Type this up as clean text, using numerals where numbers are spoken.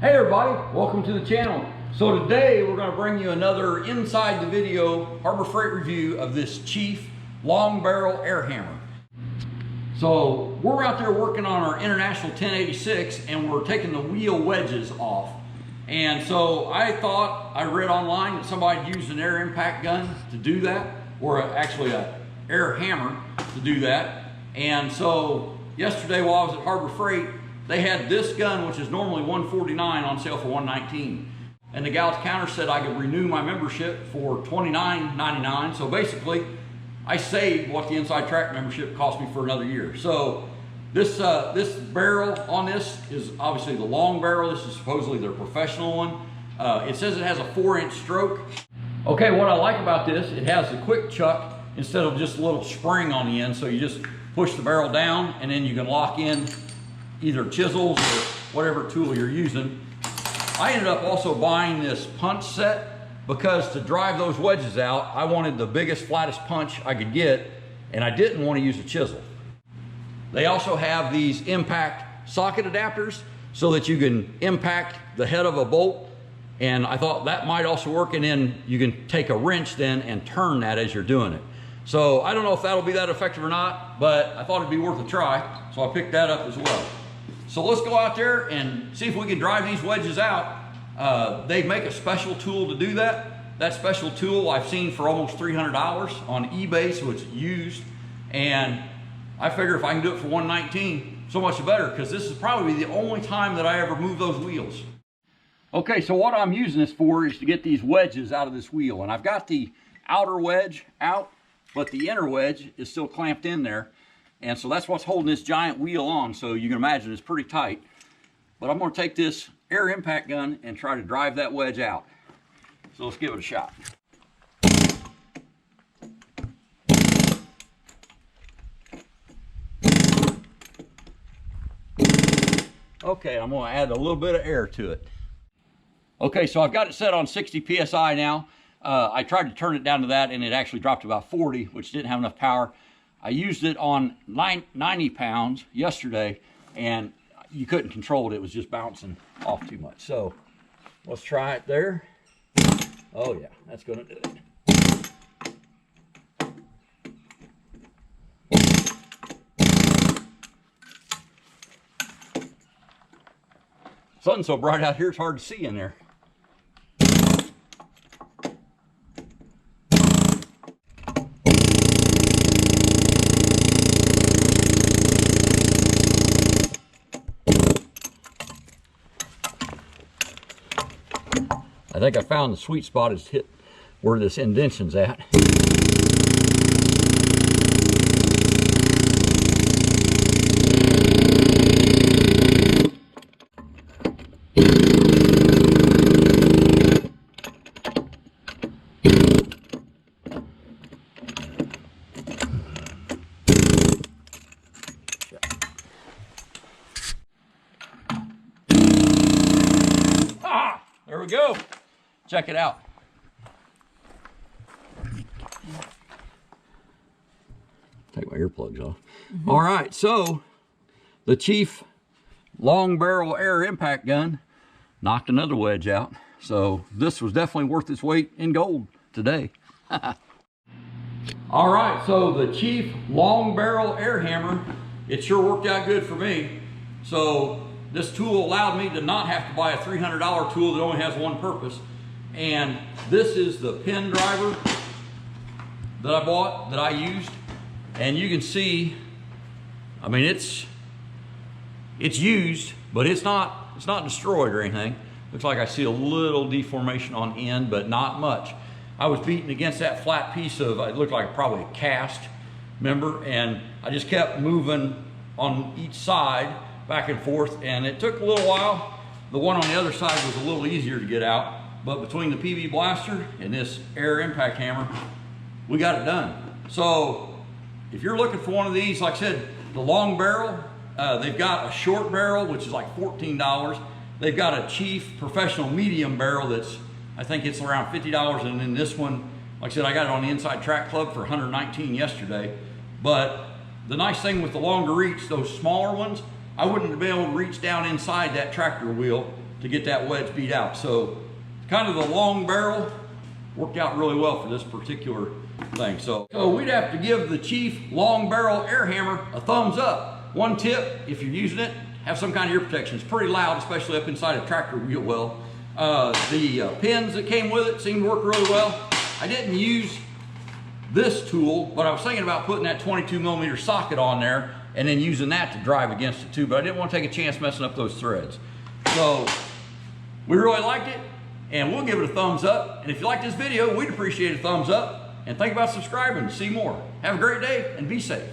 Hey everybody, welcome to the channel. So today we're going to bring you another inside the video Harbor Freight review of this Chief long barrel air hammer. So we're out there working on our International 1086 and we're taking the wheel wedges off. And so I thought, I read online that somebody used an air impact gun to do that, or actually an air hammer to do that. And so yesterday while I was at Harbor Freight, they had this gun, which is normally $149, on sale for $119. And the gal at the counter said I could renew my membership for $29.99. So basically, I saved what the Inside Track membership cost me for another year. So this barrel on this is obviously the long barrel. This is supposedly their professional one. It says it has a 4-inch stroke. Okay, what I like about this, it has the quick chuck instead of just a little spring on the end. So you just push the barrel down and then you can lock in either chisels or whatever tool you're using. I ended up also buying this punch set because to drive those wedges out, I wanted the biggest, flattest punch I could get, and I didn't want to use a chisel. They also have these impact socket adapters so that you can impact the head of a bolt, and I thought that might also work, and then you can take a wrench then and turn that as you're doing it. So I don't know if that'll be that effective or not, but I thought it'd be worth a try, so I picked that up as well. So let's go out there and see if we can drive these wedges out. They make a special tool to do that. That special tool I've seen for almost $300 on eBay, so it's used. And I figure if I can do it for $119, so much better, because this is probably the only time that I ever move those wheels. Okay, so what I'm using this for is to get these wedges out of this wheel. And I've got the outer wedge out, but the inner wedge is still clamped in there. And so that's what's holding this giant wheel on. So you can imagine it's pretty tight. But I'm going to take this air impact gun and try to drive that wedge out. So let's give it a shot. Okay, I'm going to add a little bit of air to it. Okay, so I've got it set on 60 PSI now. I tried to turn it down to that and it actually dropped to about 40, which didn't have enough power. I used it on 90 pounds yesterday and you couldn't control it. It was just bouncing off too much. So let's try it there. Oh yeah, that's gonna do it. Sun's so bright out here, it's hard to see in there. I think I found the sweet spot is hit where this indention's at. Ah, there we go. Check it out. Take my earplugs off. All right, so the Chief long barrel air impact gun knocked another wedge out. So this was definitely worth its weight in gold today. All right, so the Chief long barrel air hammer, it sure worked out good for me. So this tool allowed me to not have to buy a $300 tool that only has one purpose. And this is the pin driver that I bought, that I used. And you can see, I mean, it's used, but it's not destroyed or anything. Looks like I see a little deformation on end, but not much. I was beating against that flat piece of, it looked like probably a cast member, and I just kept moving on each side, back and forth, and it took a little while. The one on the other side was a little easier to get out. But between the PB blaster and this air impact hammer, we got it done. So if you're looking for one of these, like I said, the long barrel, they've got a short barrel, which is like $14. They've got a Chief professional medium barrel that's, I think it's around $50. And then this one, like I said, I got it on the Inside Track Club for $119 yesterday. But the nice thing with the longer reach, those smaller ones, I wouldn't have been able to reach down inside that tractor wheel to get that wedge beat out. So kind of the long barrel worked out really well for this particular thing. So we'd have to give the Chief long barrel air hammer a thumbs up. One tip, if you're using it, have some kind of ear protection. It's pretty loud, especially up inside a tractor real well. The pins that came with it seemed to work really well. I didn't use this tool, but I was thinking about putting that 22mm socket on there and then using that to drive against it too, but I didn't want to take a chance messing up those threads. So we really liked it, and we'll give it a thumbs up. And if you like this video, we'd appreciate a thumbs up, and think about subscribing to see more. Have a great day and be safe.